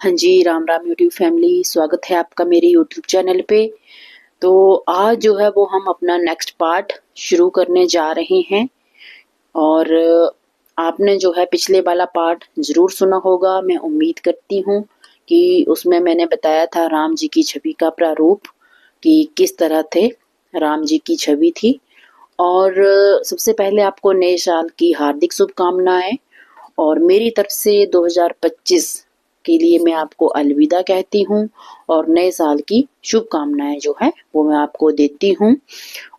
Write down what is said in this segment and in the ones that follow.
हाँ जी, Ram Ram YouTube family, स्वागत है आपका मेरे यूट्यूब चैनल पे। तो आज जो है वो हम अपना नेक्स्ट पार्ट शुरू करने जा रहे हैं। और आपने जो है पिछले वाला पार्ट ज़रूर सुना होगा। मैं उम्मीद करती हूँ कि उसमें मैंने बताया था राम जी की छवि का प्रारूप, कि किस तरह थे राम जी की छवि थी। और सबसे पहले आपको नए साल की हार्दिक शुभकामनाएं। और मेरी तरफ से 2025 के लिए मैं आपको अलविदा कहती हूँ और नए साल की शुभकामनाएं जो है वो मैं आपको देती हूँ।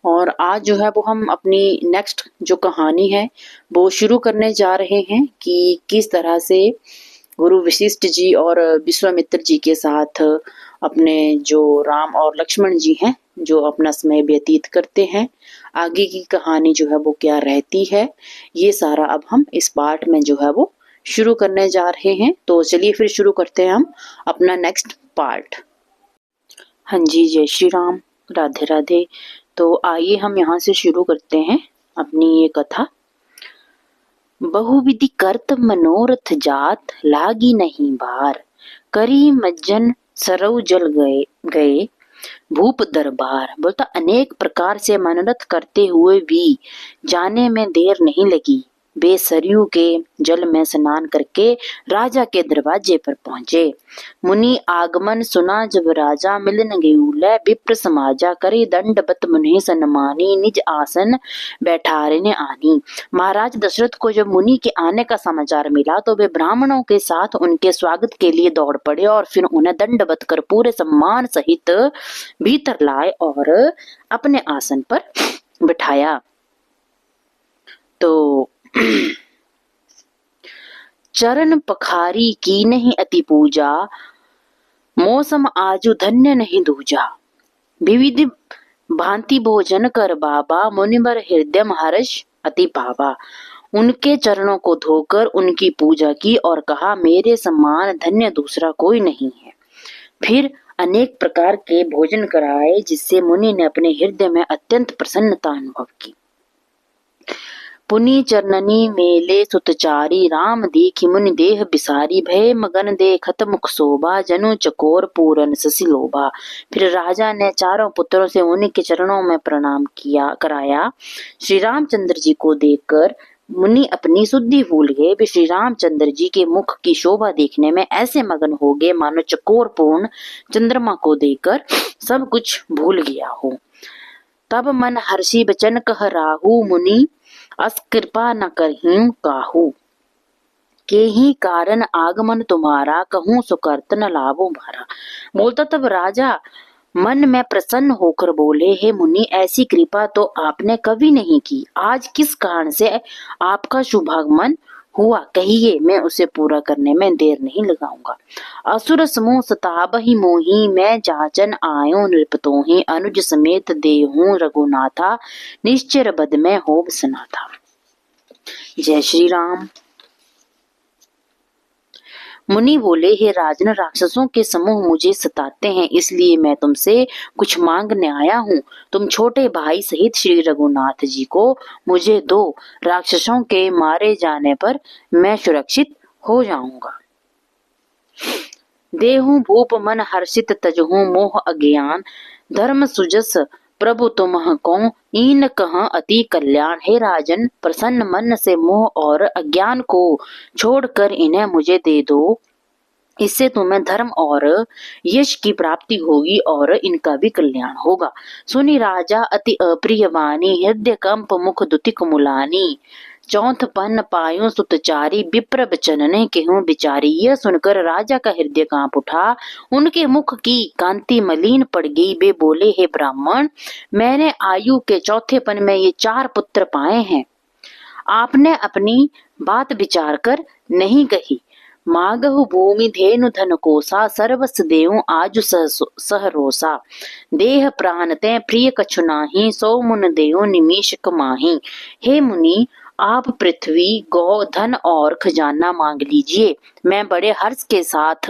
और आज जो है वो हम अपनी नेक्स्ट जो कहानी है वो शुरू करने जा रहे हैं कि किस तरह से गुरु वशिष्ठ जी और विश्वामित्र जी के साथ अपने जो राम और लक्ष्मण जी हैं जो अपना समय व्यतीत करते हैं, आगे की कहानी जो है वो क्या रहती है, ये सारा अब हम इस पार्ट में जो है वो शुरू करने जा रहे हैं। तो चलिए फिर शुरू करते हैं हम अपना नेक्स्ट पार्ट। हाँ जी, जय श्री राम, राधे राधे। तो आइए हम यहाँ से शुरू करते हैं अपनी ये कथा। बहुविधि करत मनोरथ जात, लागी नहीं बार, करी मज्जन सरौ जल गए गए भूप दरबार। बोलता अनेक प्रकार से मनोरथ करते हुए भी जाने में देर नहीं लगी। वे सरयू के जल में स्नान करके राजा के दरवाजे पर पहुंचे। मुनि आगमन सुना जब राजा, मिलन गेउलै विप्र समाजा, करे दंडवत मुनि सन्मानी, निज आसन बैठारने आनी। महाराज दशरथ को जब मुनि के आने का समाचार मिला तो वे ब्राह्मणों के साथ उनके स्वागत के लिए दौड़ पड़े और फिर उन्हें दंडवत कर पूरे सम्मान सहित भीतर लाए और अपने आसन पर बिठाया। तो चरण पखारी की नहीं अति पूजा, मौसम आजु धन्य नहीं दूजा। विविध भांति भोजन कर बाबा, मुनिवर हृदय हर्ष अति पावा। उनके चरणों को धोकर उनकी पूजा की और कहा, मेरे समान धन्य दूसरा कोई नहीं है। फिर अनेक प्रकार के भोजन कराए जिससे मुनि ने अपने हृदय में अत्यंत प्रसन्नता अनुभव की। पुनि चरणनी मेले सुतचारी, राम देखी मुनि देह बिसारी, भय मगन देखत मुख शोभा, जनु चकोर पूरन ससी लोभा। फिर राजा ने चारों पुत्रों से मुनि के चरणों में प्रणाम किया कराया। श्री रामचंद्र जी को देखकर मुनि अपनी शुद्धि भूल गए। वे श्री रामचंद्र जी के मुख की शोभा देखने में ऐसे मगन हो गए मानो चकोर पूर्ण चंद्रमा को देखकर सब कुछ भूल गया हो। तब मन हर्षी बचन कह राहु, मुनि अस कृपा न करहिं काहू। के ही कारण आगमन तुम्हारा, कहूँ सुकर्त न लाभो भरा। बोलता तब राजा मन में प्रसन्न होकर बोले, हे मुनि, ऐसी कृपा तो आपने कभी नहीं की। आज किस कारण से आपका शुभागमन हुआ, कहिए, मैं उसे पूरा करने में देर नहीं लगाऊंगा। असुर समूह सताबहि मोहि, मैं जाचन आयो नृपतोहि, अनुज समेत देहूं रघुनाथा, निश्चर बद में हो सनाथा। जय श्री राम। मुनि बोले, हे राजन, राक्षसों के समूह मुझे सताते हैं, इसलिए मैं तुमसे कुछ मांगने आया हूँ। तुम छोटे भाई सहित श्री रघुनाथ जी को मुझे दो। राक्षसों के मारे जाने पर मैं सुरक्षित हो जाऊंगा। देहु भूप मन हर्षित, तजहु मोह अज्ञान, धर्म सुजस प्रभु तुमह को, इन कह अति कल्याण। हे राजन, प्रसन्न मन से मोह और अज्ञान को छोड़कर इन्हें मुझे दे दो। इससे तुम्हें धर्म और यश की प्राप्ति होगी और इनका भी कल्याण होगा। सुनी राजा अति अप्रिय वाणी, हृदय कंप मुख दुतिक मुलानी। चौथ पन पायो सुतचारी, विप्र बचन ने केहूं बिचारी। यह सुनकर राजा का हृदय कांप उठा, उनके मुख की कांति मलिन पड़ गई। वे बोले, हे ब्राह्मण, मैंने आयु के चौथे पन में ये 4 पुत्र पाए हैं। आपने अपनी बात विचार कर नहीं कही। मागहु भूमि धेनु धन कोसा, सर्वस देऊ आजु सहरोसा। देह प्राण ते प्रिय कछु नाही, सो मुन देऊ निमीष कमाही। हे मुनि, आप पृथ्वी, गौ, धन और खजाना मांग लीजिए, मैं बड़े हर्ष के साथ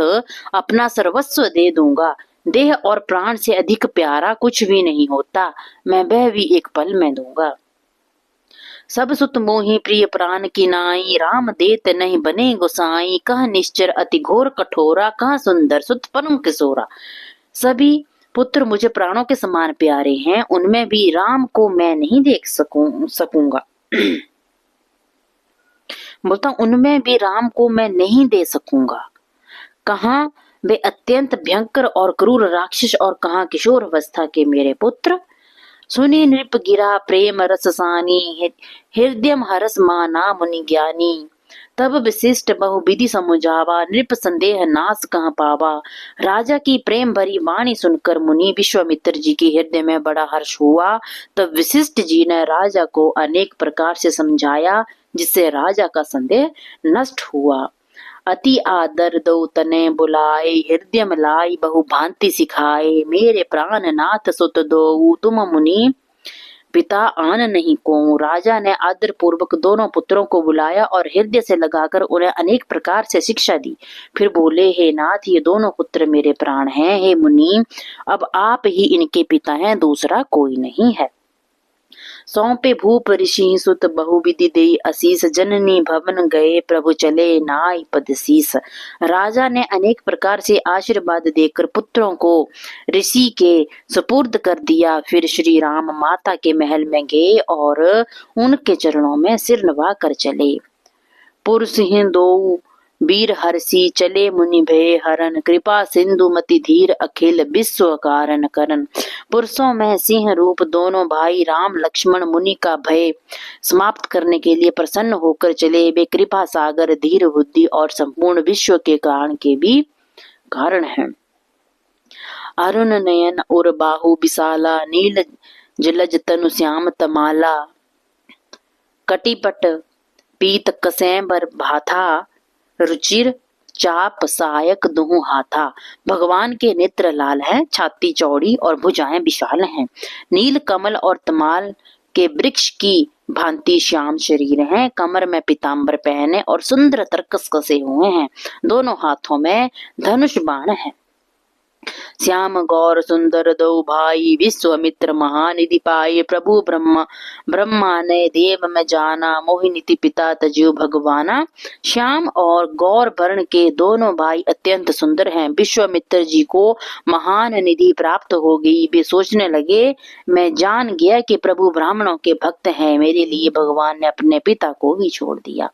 अपना सर्वस्व दे दूंगा। देह और प्राण से अधिक प्यारा कुछ भी नहीं होता, मैं वह भी एक पल में दूंगा। सब सुत मोहि प्रिय प्राण की नाई, राम देत नहीं बने गोसाई, कह निश्चर अति घोर कठोरा, कह सुंदर सुत परम किशोरा। सभी पुत्र मुझे प्राणों के समान प्यारे हैं, उनमें भी राम को मैं नहीं देख सकूंगा बोलता उनमें भी राम को मैं नहीं दे सकूंगा। कहाँ वे अत्यंत भयंकर और क्रूर राक्षस, और कहाँ किशोर अवस्था के मेरे पुत्र। सुनी नृप गिरा प्रेम रस सानी, हृदय हरस माना मुनि ज्ञानी। तब विशिष्ट बहुविधि समुझावा, नृप संदेह नाश कहाँ पावा। राजा की प्रेम भरी वाणी सुनकर मुनि विश्वामित्र जी के हृदय में बड़ा हर्ष हुआ। तब विशिष्ट जी ने राजा को अनेक प्रकार से समझाया, जिससे राजा का संदेह नष्ट हुआ। अति आदर दो तने बुलाए, हृदय लाई बहु भांति सिखाए। मेरे प्राण नाथ सुत दो, तुम मुनि पिता आन नहीं को। राजा ने आदर पूर्वक दोनों पुत्रों को बुलाया और हृदय से लगाकर उन्हें अनेक प्रकार से शिक्षा दी। फिर बोले, हे नाथ, ये दोनों पुत्र मेरे प्राण हैं। हे मुनि, अब आप ही इनके पिता हैं, दूसरा कोई नहीं है। सौंपे भूप ऋषि सुत बहुविधि देई असीस, जननी भवन गए प्रभु चले नाई पद शीस। राजा ने अनेक प्रकार से आशीर्वाद देकर पुत्रों को ऋषि के सुपुर्द कर दिया। फिर श्री राम माता के महल में गए और उनके चरणों में सिर नवा कर चले। पुरुष दो वीर हर्षि चले मुनि भय हरन, कृपा सिंधु मति धीर अखिल विश्व कारण करन। पुरुषों में सिंह रूप दोनों भाई राम लक्ष्मण मुनि का भय समाप्त करने के लिए प्रसन्न होकर चले। वे कृपा सागर, धीर बुद्धि और संपूर्ण विश्व के कारण के भी कारण हैं। अरुण नयन और बाहु विशाला, नील जलज तनु श्याम तमाला। कटिपट पीत कसैंबर भाथा, रुचिर चाप सहायक दुहु हाथा। भगवान के नेत्र लाल हैं, छाती चौड़ी और भुजाएं विशाल हैं। नील कमल और तमाल के वृक्ष की भांति श्याम शरीर हैं। कमर में पीताम्बर पहने और सुंदर तरकस कसे हुए हैं। दोनों हाथों में धनुष बाण है। श्याम गौर सुंदर दो भाई, विश्वामित्र महानिधि पाए। प्रभु ब्रह्मा ने देव में जाना, मोहिनीति पिता तजु भगवाना। श्याम और गौर वर्ण के दोनों भाई अत्यंत सुंदर हैं। विश्वामित्र जी को महान निधि प्राप्त हो गई। वे सोचने लगे, मैं जान गया कि प्रभु ब्राह्मणों के भक्त हैं, मेरे लिए भगवान ने अपने पिता को भी छोड़ दिया।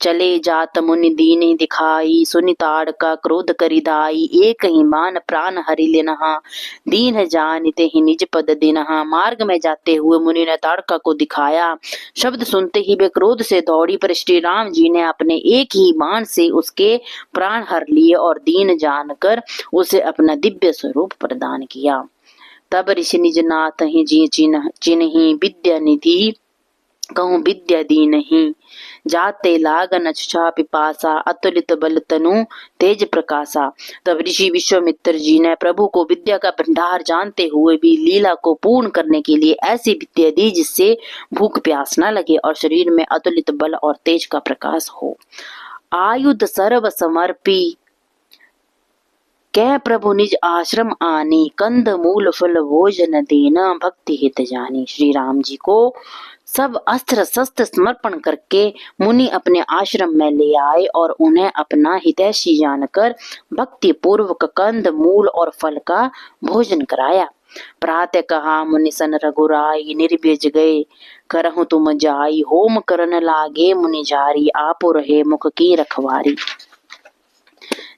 चले जात मुनि दीन दिखाई, सुनि ताड़का क्रोध करिदाई। एक ही मान प्राण हरि लेनहा, दीन जानते ही निज पद दिनहा। मार्ग में जाते हुए मुनि ने ताड़का को दिखाया। शब्द सुनते ही वे क्रोध से दौड़ी, पर श्री राम जी ने अपने एक ही बाण से उसके प्राण हर लिए और दीन जानकर उसे अपना दिव्य स्वरूप प्रदान किया। तब ऋषि निज नाथ ही जी चिन्हि, विद्या निधि कहूँ विद्या दी नहीं। जाते लागन अच्छा पिपासा, अतुलित बल तनु तेज प्रकाशा। तब ऋषि विश्वामित्र जी ने प्रभु को विद्या का भंडार जानते हुए भी लीला को पूर्ण करने के लिए ऐसी विद्या दी जिससे भूख प्यास न लगे और शरीर में अतुलित बल और तेज का प्रकाश हो। आयुध सर्व समर्पी कै प्रभु निज आश्रम आनी, कंद मूल फल भोजन देना, भक्ति हित जानी। श्री राम जी को सब अस्त्र शस्त्र समर्पण करके मुनि अपने आश्रम में ले आए और उन्हें अपना हितैषी जानकर भक्ति पूर्वक कंद मूल और फल का भोजन कराया। प्रातः कहा मुनि सन रघुराई, निर्व्यज गए करहु तुम जाई। होम करन लागे मुनि जारी, आपो रहे मुख की रखवारी।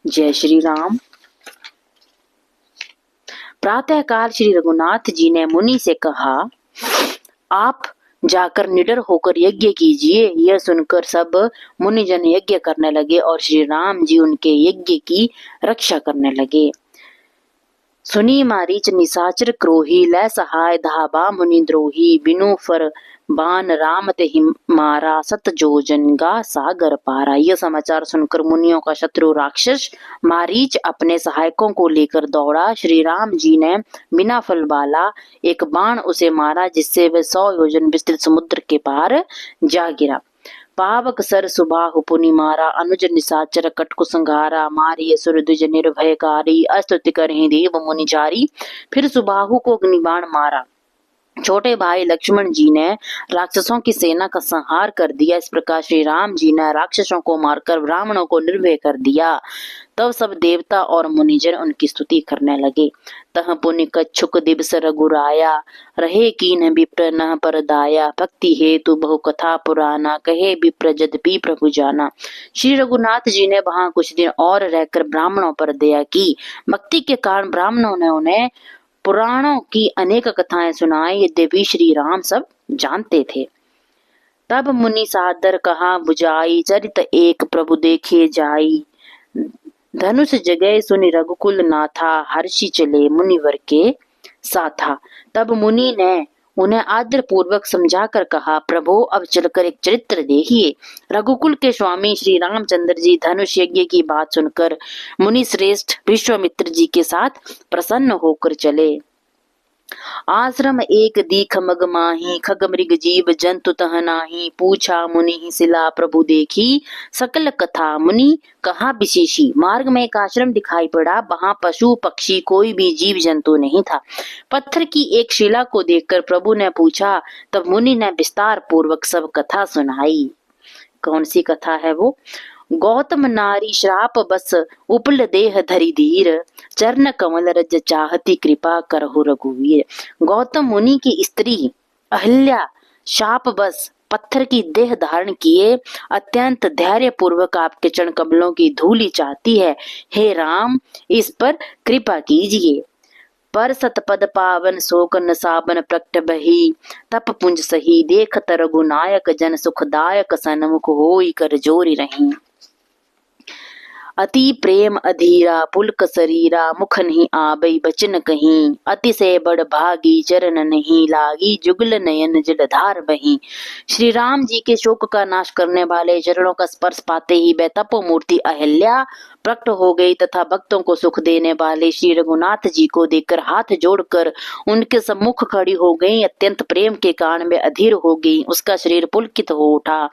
जय श्री राम। प्रातः काल श्री रघुनाथ जी ने मुनि से कहा, आप जाकर निडर होकर यज्ञ कीजिए। यह सुनकर सब मुनिजन यज्ञ करने लगे और श्री राम जी उनके यज्ञ की रक्षा करने लगे। सुनी मारीच निशाचर क्रोही, लै सहाय धाबा मुनि द्रोही। बिनु फर बान राम ते मारा, सत जोजन गा सागर पारा। यह समाचार सुनकर मुनियों का शत्रु राक्षस मारीच अपने सहायकों को लेकर दौड़ा। श्री राम जी ने बिना फल वाला एक बाण उसे मारा, जिससे वह 100 योजन विस्तृत समुद्र के पार जा गिरा। पावक सर सुबाहु पुनि मारा, अनुज निशाचर कटकु संघारा। मारिय सुर द्विज निर्भयकारी, अस्तुति करहि देव मुनि जारी। फिर सुबाहु को अग्निबाण मारा छोटे भाई लक्ष्मण जी ने राक्षसों की सेना का संहार कर दिया। इस प्रकार श्री राम जी ने राक्षसों को मारकर ब्राह्मणों को निर्भय कर दिया। तब सब देवता और मुनिजन उनकी स्तुति करने लगे। तह पुनि कच्छुक दिवस रघुराया, रहे कीन विप्र न पर दाया, भक्ति हेतु बहु कथा पुराना, कहे विप्र जदपि प्रभु जाना। श्री रघुनाथ जी ने वहां कुछ दिन और रहकर ब्राह्मणों पर दया की। भक्ति के कारण ब्राह्मणों ने उन्हें पुराणों की अनेक कथाएं सुनाई। यद्यपि श्री राम सब जानते थे। तब मुनि सादर कहा बुझाई, चरित एक प्रभु देखे जाई, धनुष जगह सुनि रघुकुल नाथा, हर्षि चले मुनिवर के साथा। तब मुनि ने उन्हें आदर पूर्वक समझाकर कहा, प्रभु अब चलकर एक चरित्र देखिए। रघुकुल के स्वामी श्री रामचंद्र जी धनुष यज्ञ की बात सुनकर मुनि श्रेष्ठ विश्वामित्र जी के साथ प्रसन्न होकर चले। आश्रम एक दीख मग माही, खग मृग जीव जंतु तह नाही, पूछा मुनि सिला प्रभु देखी, सकल कथा मुनि कहा विशेषी। मार्ग में एक आश्रम दिखाई पड़ा, वहां पशु पक्षी कोई भी जीव जंतु नहीं था। पत्थर की एक शिला को देखकर प्रभु ने पूछा, तब मुनि ने विस्तार पूर्वक सब कथा सुनाई। कौन सी कथा है वो? गौतम नारी श्राप बस उपल देह धरि धीर, चरण कमल रज चाहती कृपा करहु रघुवीर। गौतम मुनि की स्त्री अहिल्या शाप बस पत्थर की देह धारण किए अत्यंत धैर्य पूर्वक आपके चरण कमलों की धूलि चाहती है। हे राम, इस पर कृपा कीजिए। पर सतपद पावन शोक न साबन प्रकट बही, तप पुंज सही देखत रघुनायक जन सुखदायक, सन्मुख होई कर जोरी रही। अति प्रेम अधीरा पुलक शरीरा, मुख नहीं आबई बचन कहीं, अतिशय बड़ भागी चरण नहीं लागी, जुगल नयन जलधार बही। श्री राम जी के शोक का नाश करने वाले चरणों का स्पर्श पाते ही वह तपोमूर्ति अहिल्या प्रकट हो गई तथा भक्तों को सुख देने वाले श्री रघुनाथ जी को देखकर हाथ जोड़कर उनके सम्मुख खड़ी हो गई। अत्यंत प्रेम के कारण वे अधीर हो गई। उसका शरीर पुलकित हो उठा,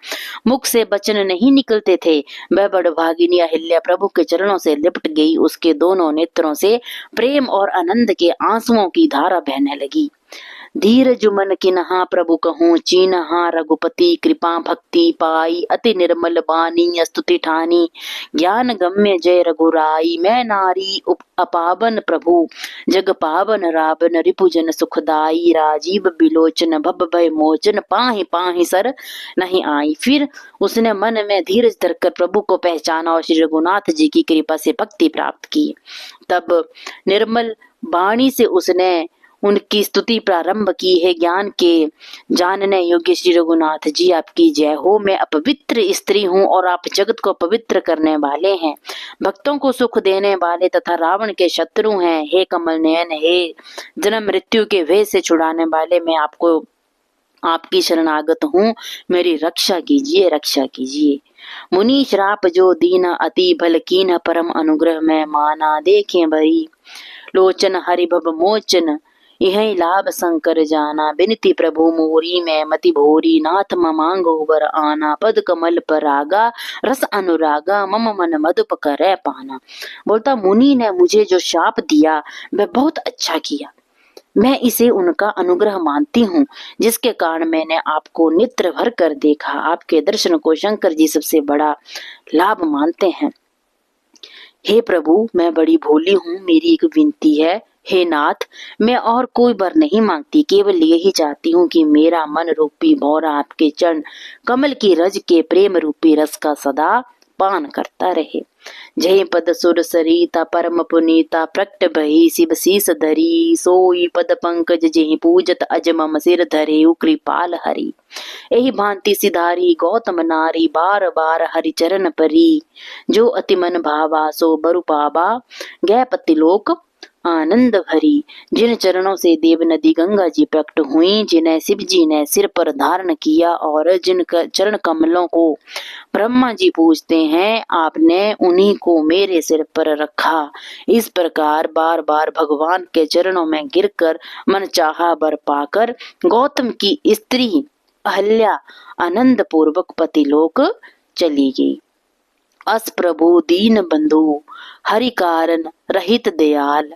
मुख से वचन नहीं निकलते थे। वह बड़भागिनी अहिल्या प्रभु के चरणों से लिपट गई। उसके दोनों नेत्रों से प्रेम और आनंद के आंसुओं की धारा बहने लगी। धीरज मन किन्हा प्रभु कहूँ, चीन्हा रघुपति कृपा भक्ति पाई, अति निर्मल बानी स्तुति ठानी, ज्ञान गम्य जय रघुराई। मैं नारी अपावन प्रभु जग पावन, रावण रिपुजन सुखदाई, राजीव बिलोचन भव भय मोचन, पाहि पाहि सर नहीं आई। फिर उसने मन में धीरज धरकर प्रभु को पहचाना और श्री रघुनाथ जी की कृपा से भक्ति प्राप्त की। तब निर्मल वाणी से उसने उनकी स्तुति प्रारंभ की है। ज्ञान के जानने योग्य श्री रघुनाथ जी, आपकी जय हो। मैं अपवित्र स्त्री हूँ और आप जगत को पवित्र करने वाले हैं, भक्तों को सुख देने वाले तथा रावण के शत्रु हैं। हे कमल नयन, हे जन्म मृत्यु के भय से छुड़ाने वाले, मैं आपको आपकी शरणागत हूँ, मेरी रक्षा कीजिए, रक्षा कीजिए। मुनि श्राप जो दीना अति भल कीन, परम अनुग्रह में माना, देखे भरी लोचन हरि भव मोचन, यही लाभ शंकर जाना। बिनती प्रभु मोरी में मति भोरी, नाथ मांगो वर आना, पद कमल पर आगा रस अनुरागा, मम मन मधुप करे पाना। बोलता मुनि ने मुझे जो शाप दिया वह बहुत अच्छा किया, मैं इसे उनका अनुग्रह मानती हूँ, जिसके कारण मैंने आपको नेत्र भर कर देखा। आपके दर्शन को शंकर जी सबसे बड़ा लाभ मानते हैं। हे प्रभु, मैं बड़ी भोली हूँ, मेरी एक विनती है। हे नाथ, मैं और कोई वर नहीं मांगती, केवल यही चाहती हूँ कि मेरा मन रूपी भौरा आपके चरण कमल की रज के प्रेम रूपी रस का सदा पान करता रहे। जय पद सुर सरिता परम पुनीता, प्रकट भई शिव शीस धरी, सोई पद पंकज जेहि पूजत अज मम सिर धरे कृपाल हरि। यही भांति सिधारी गौतम नारी, बार बार हरि चरण परी, जो अति मन भावा सो बरु पावा, गै पति लोक आनंद भरी। जिन चरणों से देव नदी गंगा जी प्रकट हुई, जिन्हें शिव जी ने सिर पर धारण किया और जिन चरण कमलों को ब्रह्मा जी पूजते हैं, आपने उन्हीं को मेरे सिर पर रखा। इस प्रकार बार बार भगवान के चरणों में गिरकर मन चाहा वर पाकर गौतम की स्त्री अहिल्या आनंद पूर्वक पतिलोक चली गई। अस प्रभु दीन बंधु हरि कारण रहित दयाल,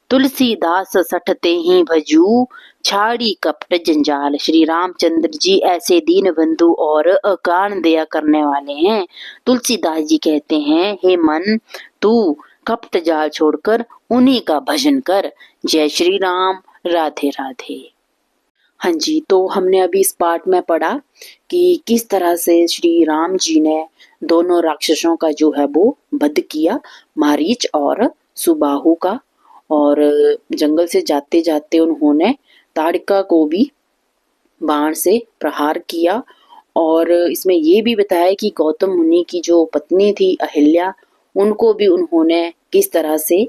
तुलसीदास सठते ही भजू, छाड़ी कपट जंजाल। श्री रामचंद्र जी ऐसे दीन बंधु और अकारण दया करने वाले हैं। तुलसीदास जी कहते हैं, हे मन, तू कपट जाल छोड़कर उन्हीं का भजन कर। जय श्री राम, राधे राधे। हाँ जी, तो हमने अभी इस पाठ में पढ़ा कि किस तरह से श्री राम जी ने दोनों राक्षसों का जो है वो वध किया, मारीच और सुबाहु का। और जंगल से जाते जाते उन्होंने ताड़का को भी बाण से प्रहार किया। और इसमें ये भी बताया कि गौतम मुनि की जो पत्नी थी अहिल्या, उनको भी उन्होंने किस तरह से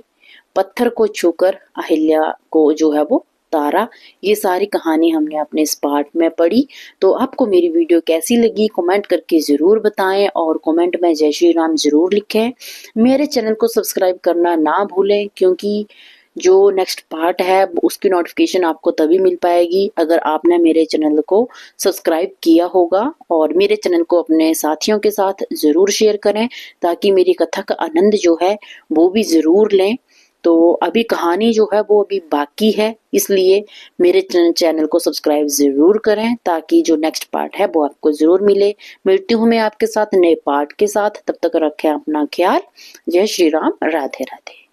पत्थर को छूकर अहिल्या को जो है वो तारा। ये सारी कहानी हमने अपने इस पार्ट में पढ़ी। तो आपको मेरी वीडियो कैसी लगी कमेंट करके जरूर बताएं और कमेंट में जय श्री राम जरूर लिखें। मेरे चैनल को सब्सक्राइब करना ना भूलें, क्योंकि जो नेक्स्ट पार्ट है उसकी नोटिफिकेशन आपको तभी मिल पाएगी अगर आपने मेरे चैनल को सब्सक्राइब किया होगा। और मेरे चैनल को अपने साथियों के साथ जरूर शेयर करें ताकि मेरी कथा का आनंद जो है वो भी जरूर लें। तो अभी कहानी जो है वो अभी बाकी है, इसलिए मेरे चैनल को सब्सक्राइब जरूर करें ताकि जो नेक्स्ट पार्ट है वो आपको जरूर मिले। मिलती हूँ मैं आपके साथ नए पार्ट के साथ, तब तक रखें अपना ख्याल। जय श्री राम, राधे राधे।